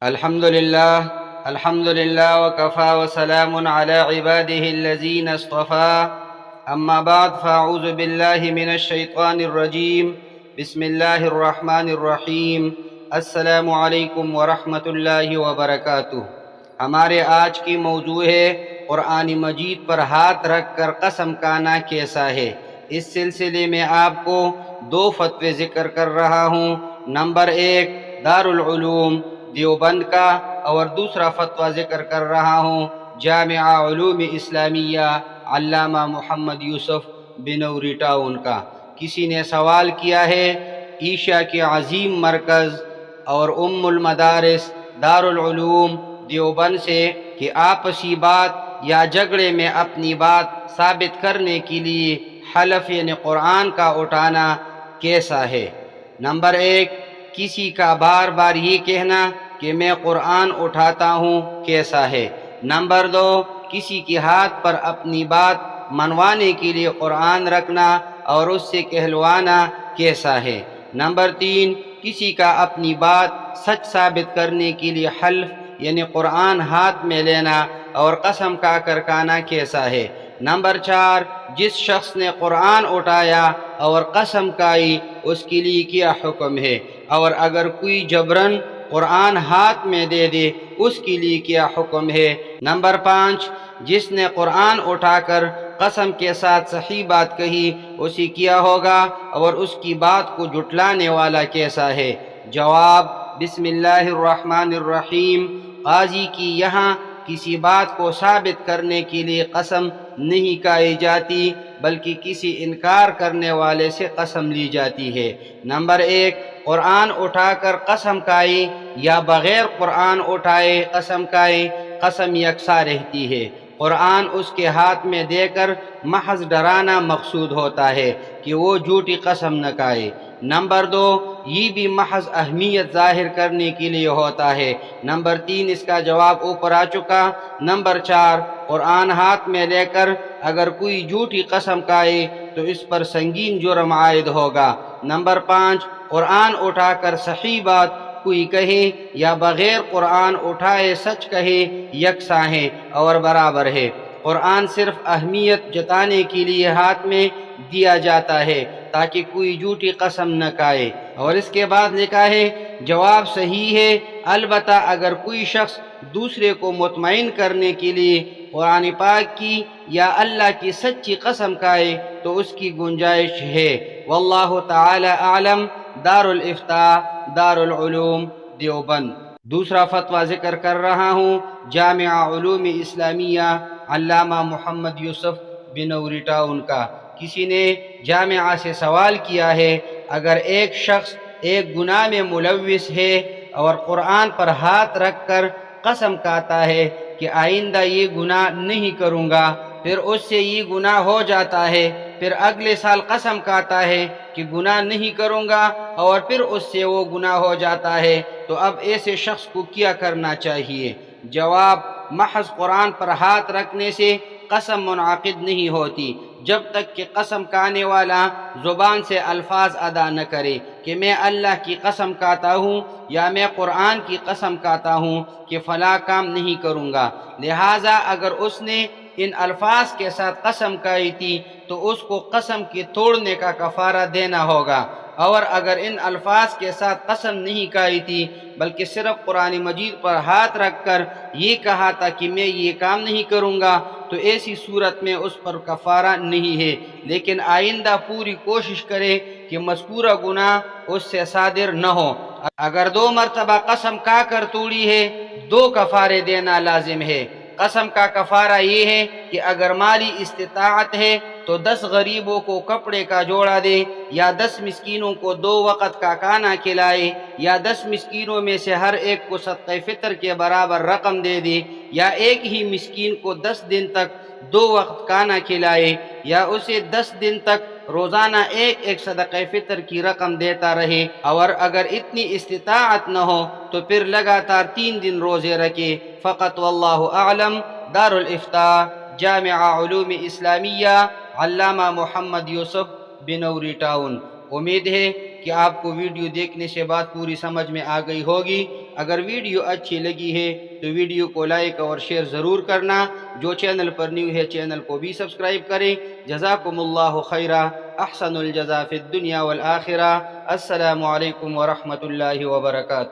الحمد للہ وکفا وسلام علی عباده الذین اصطفى اما بعد فاعوذ باللہ من الشیطان الرجیم بسم اللہ الرحمن الرحیم السلام علیکم ورحمۃ اللہ وبرکاتہ۔ ہمارے آج کی موضوع ہے قرآن مجید پر ہاتھ رکھ کر قسم کھانا کیسا ہے۔ اس سلسلے میں آپ کو دو فتوے ذکر کر رہا ہوں۔ نمبر 1 دارالعلوم دیوبند کا، اور دوسرا فتویٰ ذکر کر رہا ہوں جامعہ علوم اسلامیہ علامہ محمد یوسف بنوری ٹاؤن کا۔ کسی نے سوال کیا ہے ایشیا کے عظیم مرکز اور المدارس دارالعلوم دیوبند سے کہ آپسی بات یا جھگڑے میں اپنی بات ثابت کرنے کے لیے حلف یعنی قرآن کا اٹھانا کیسا ہے۔ نمبر 1 کسی کا بار بار یہ کہنا کہ میں قرآن اٹھاتا ہوں کیسا ہے۔ نمبر 2 کسی کے ہاتھ پر اپنی بات منوانے کے لیے قرآن رکھنا اور اس سے کہلوانا کیسا ہے۔ نمبر 3 کسی کا اپنی بات سچ ثابت کرنے کے لیے حلف یعنی قرآن ہاتھ میں لینا اور قسم کھا کر کھانا کیسا ہے۔ نمبر 4 جس شخص نے قرآن اٹھایا اور قسم کھائی اس کے لیے کیا حکم ہے، اور اگر کوئی جبرن قرآن ہاتھ میں دے دے اس کے لیے کیا حکم ہے۔ نمبر 5 جس نے قرآن اٹھا کر قسم کے ساتھ صحیح بات کہی اسے کیا ہوگا، اور اس کی بات کو جھٹلانے والا کیسا ہے۔ جواب بسم اللہ الرحمن الرحیم۔ قاضی کی یہاں کسی بات کو ثابت کرنے کے لیے قسم نہیں کھائی جاتی بلکہ کسی انکار کرنے والے سے قسم لی جاتی ہے۔ نمبر 1 قرآن اٹھا کر قسم کھائی یا بغیر قرآن اٹھائے قسم کھائی، قسم یکساں رہتی ہے۔ قرآن اس کے ہاتھ میں دے کر محض ڈرانا مقصود ہوتا ہے کہ وہ جھوٹی قسم نہ کھائے۔ نمبر 2 یہ بھی محض اہمیت ظاہر کرنے کے لیے ہوتا ہے۔ نمبر 3 اس کا جواب اوپر آ چکا۔ نمبر 4 قرآن ہاتھ میں لے کر اگر کوئی جھوٹی قسم کھائے تو اس پر سنگین جرم عائد ہوگا۔ نمبر 5 قرآن اٹھا کر صحیح بات کوئی کہے یا بغیر قرآن اٹھائے سچ کہے یکساں ہے اور برابر ہے۔ قرآن صرف اہمیت جتانے کے لیے ہاتھ میں دیا جاتا ہے تاکہ کوئی جھوٹی قسم نہ کھائے۔ اور اس کے بعد لکھا ہے جواب صحیح ہے، البتہ اگر کوئی شخص دوسرے کو مطمئن کرنے کے لیے قرآن پاک کی یا اللہ کی سچی قسم کھائے تو اس کی گنجائش ہے۔ واللہ تعالی اعلم۔ دارالافتاء دارالعلوم دیوبند۔ دوسرا فتویٰ ذکر کر رہا ہوں جامعہ علوم اسلامیہ علامہ محمد یوسف بنوری ٹاؤن کا۔ کسی نے جامعہ سے سوال کیا ہے اگر ایک شخص ایک گناہ میں ملوث ہے اور قرآن پر ہاتھ رکھ کر قسم کھاتا ہے کہ آئندہ یہ گناہ نہیں کروں گا، پھر اس سے یہ گناہ ہو جاتا ہے، پھر اگلے سال قسم کھاتا ہے کہ گناہ نہیں کروں گا اور پھر اس سے وہ گناہ ہو جاتا ہے، تو اب ایسے شخص کو کیا کرنا چاہیے؟ جواب محض قرآن پر ہاتھ رکھنے سے قسم منعقد نہیں ہوتی جب تک کہ قسم کھانے والا زبان سے الفاظ ادا نہ کرے کہ میں اللہ کی قسم کھاتا ہوں یا میں قرآن کی قسم کھاتا ہوں کہ فلاں کام نہیں کروں گا۔ لہٰذا اگر اس نے ان الفاظ کے ساتھ قسم کھائی تھی تو اس کو قسم کے توڑنے کا کفارہ دینا ہوگا، اور اگر ان الفاظ کے ساتھ قسم نہیں کھائی تھی بلکہ صرف قرآن مجید پر ہاتھ رکھ کر یہ کہا تھا کہ میں یہ کام نہیں کروں گا، تو ایسی صورت میں اس پر کفارہ نہیں ہے، لیکن آئندہ پوری کوشش کرے کہ مذکورہ گناہ اس سے صادر نہ ہو۔ اگر 2 مرتبہ قسم کھا کر توڑی ہے 2 کفارے دینا لازم ہے۔ قسم کا کفارہ یہ ہے کہ اگر مالی استطاعت ہے تو 10 غریبوں کو کپڑے کا جوڑا دے، یا 10 مسکینوں کو 2 وقت کا کھانا کھلائے، یا 10 مسکینوں میں سے ہر ایک کو صدقہ فطر کے برابر رقم دے دے، یا ایک ہی مسکین کو 10 دن تک 2 وقت کھانا کھلائے، یا اسے 10 دن تک روزانہ ایک صدقہ فطر کی رقم دیتا رہے، اور اگر اتنی استطاعت نہ ہو تو پھر لگاتار 3 دن روزے رکھے فقط۔ واللہ اعلم۔ دارالافتاء جامعہ علوم اسلامیہ علامہ محمد یوسف بنوری ٹاؤن۔ امید ہے کہ آپ کو ویڈیو دیکھنے سے بات پوری سمجھ میں آ گئی ہوگی۔ اگر ویڈیو اچھی لگی ہے تو ویڈیو کو لائک اور شیئر ضرور کرنا، جو چینل پر نیو ہے چینل کو بھی سبسکرائب کریں۔ جزاکم اللہ خیرا، احسن الجزا فی الدنیا والآخرہ۔ السلام علیکم ورحمۃ اللہ وبرکاتہ۔